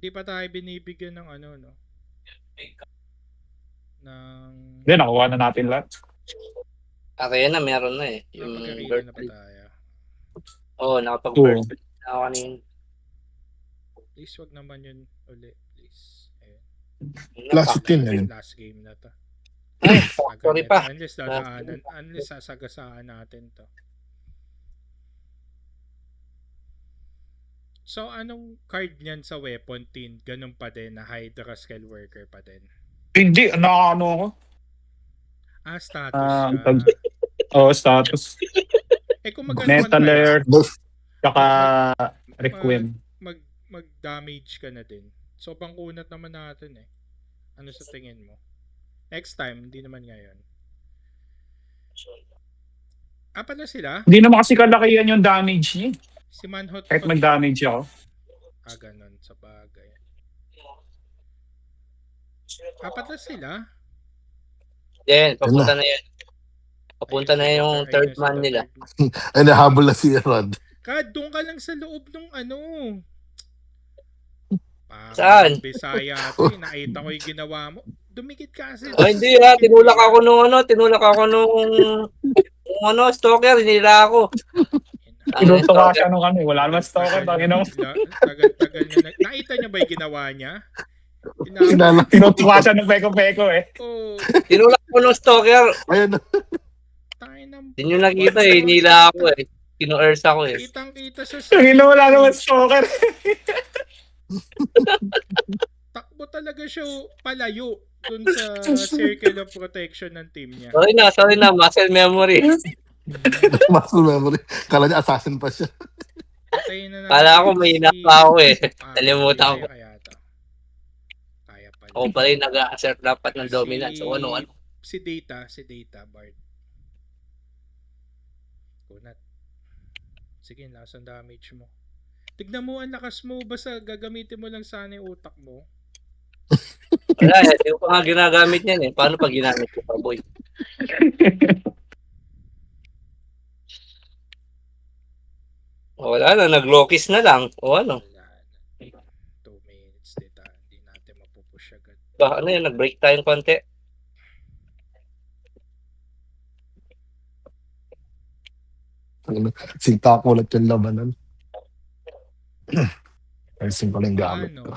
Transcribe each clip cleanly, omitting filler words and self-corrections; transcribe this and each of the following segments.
Di pa tayo binibigyan ng ano, no? Ng... Hindi, nakuha na natin lahat. Kaya na, meron na eh. Yung Nakapag-arena na ba birthday. tayo? Oo, nakapag-birthday na ako kanina. Please, wag naman yun uli. Please. Ayun. Last 10 na yun. Last game na to. Ay, Tagal sorry nito. pa. Unless sasagasaan natin to. So, anong card niyan sa weapon team? Ganun pa din na Hydra Scale Worker pa din. Hindi, ano ako. Status siya. Status. Kung magano Metaler, tsaka mag, Requiem. mag-damage ka na din. So, pangkunat naman natin eh. Ano sa tingin mo? Next time, hindi naman ngayon. Pala sila? Hindi naman kasi kalakihan yung damage niya. Si Manhot. Kahit mag-damage ako. Ganun sa bagay. Pala sila? Yan, papunta na yan. Papunta na yung third man nila. Ay, nahabol na si Rod. Doon ka lang sa loob ng ano. Saan? Bisaya nakita ko yung ginawa mo. Dumikit ka kasi. Ay, hindi ha. Tinulak ako nung stalker. Hinila ako. Tinutuka siya nung ano. Wala naman stalker. Tagal na. Nakita niya ba yung ginawa niya? Tinutuka siya ng peko-peko eh. Tinulak ko nung stalker. Ayun. Hindi nyo nakita eh. Hinila ako eh. Kino-earth ako eh. Kitang-kita sa wala naman stalker. Takbo talaga siya palayo dun sa circle of protection ng team niya. Sorry na. Muscle memory. Muscle memory. Kala niya assassin pa siya. Kala ko may pa ako eh. Nalimutan ko. Kaya pala. Ako pala yung nag-assert dapat ng dominance. O ano. Si Data, Bard. Kunat. Sige, lakas ang damage mo. Tignan mo ang lakas mo. Basta gagamitin mo lang sana yung utak mo. Wala eh. Hindi ko pa nga ginagamit yan eh. Paano pag ginamit ko pa, boy? Wala na. Nag-lokis na lang. O ano? 2 minutes dito. Hindi natin mapupush agad. Ano yun? Nag-break tayong konti. Sinta ko ulit yung labanan. Ayusin ko lang gamit ko.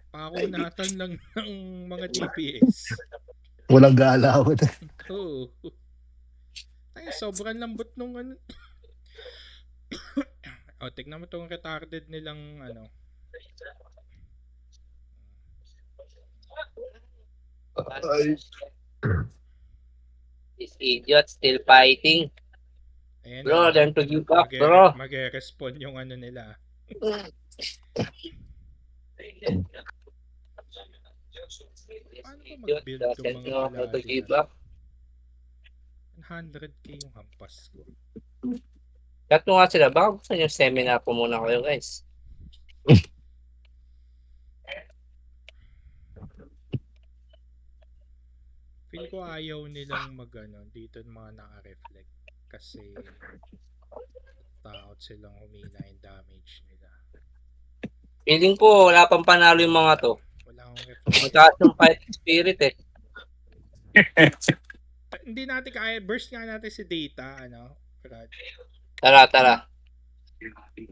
Pakunatan lang ng mga DPS. Walang galawan. Oo. Ay, sobrang lambot nung ano. Tignan mo itong retarded nilang ano. This idiot still fighting. Ayan, bro, learn to give up, bro. Mag-respond yung ano nila. Paano ba mag-build yung mga kilala? 100k yung hampas ko. Chat mo nga sila. Baka gusto nyo seminar po muna kayo, guys. Feel ko ayaw nilang mag-ano dito mga naka-reflect. Kasi takot silang humina yung damage nila. Feeling ko wala pang panalo yung mga to. Wala akong reflect. Mataas yung fight spirit eh. Hindi natin kaya. Burst nga natin si Data. Ano? Tara.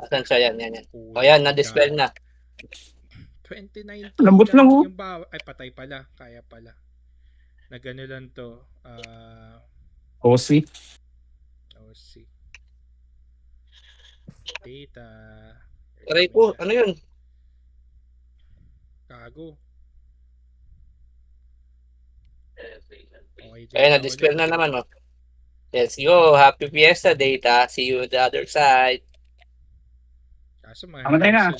Asan siya? Yan. O yan, na-dispel na. 2019 lambot lang oh. Yung ay, patay pala. Kaya pala. Nagano lang to. OC. Data. Aray po, ano yun? Kago. Okay, ayun, na-dispel na naman oh. Let's go. Happy Fiesta, Data. See you on the other side. Kaso Amatay na.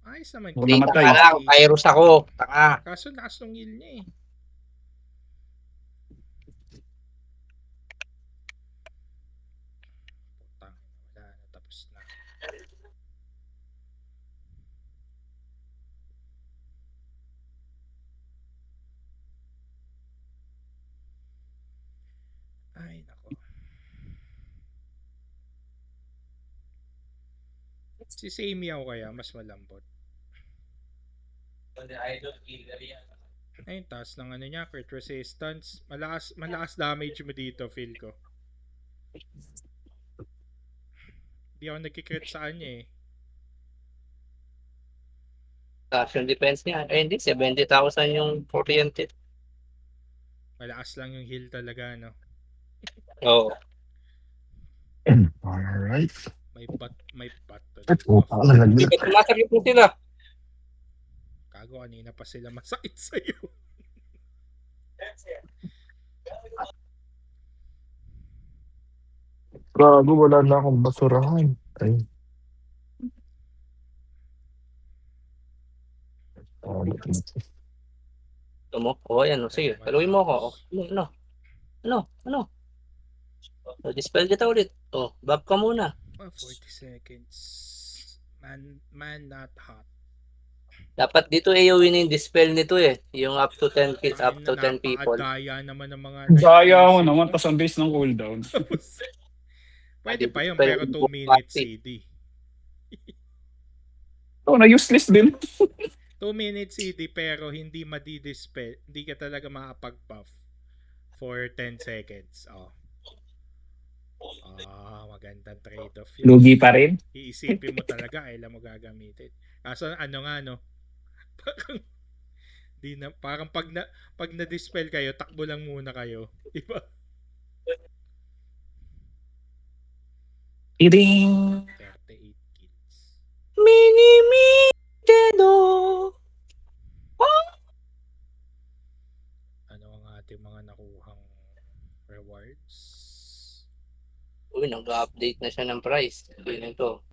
Ayos naman. Data ka lang. Virus ako. Taka. Kaso lakas ng heal niya eh. Putang. Wala na. Tapos na. Ay, nako. Si Samey ako kaya, mas malambot. Ayun, taas ng ano niya, crit resistance. Malakas damage mo dito, feel ko. Di ako nagkikrit sa kanya eh. Tapos yung defense niya. Eh, hindi. 70,000 yung kuryente. Malakas lang yung heal talaga, no? Oo. Alright. May bat to At dito. upa, nalaglag. Ba't sumasakit mo sila? Kago, kanina pa sila masakit sa'yo. Gago, wala na akong basurahan. Ay. Oh, Ito mo? Oo, yan. O, sige. Taluin mo ako. O, Ano? O, dispel kita ulit. O, bab ka muna. 40 seconds. Man not hot. Dapat dito AOE na yung dispel nito eh. Yung up to 10 kills, up Tain to 10 people. napakadaya naman ng mga Daya mo 96 naman, no? tas ang base ng cooldown. Pwede pa yun, Dispel pero yung 2 minutes party. CD. Oo, na useless din. 2 minutes CD pero hindi madi-dispel. Hindi ka talaga makapag-buff for 10 seconds. Oh. Magandang trade-off yun. Lugi pa rin. Iisipin mo talaga kailan mo gagamitin. Kaso ano nga no, parang parang pag na-dispel kayo, takbo lang muna kayo. Diba? Tiding! 38 kills. Mini-Nintendo! Ano ang ating mga nakuhang rewards? Uy, nag-update na siya ng price. Yun ito.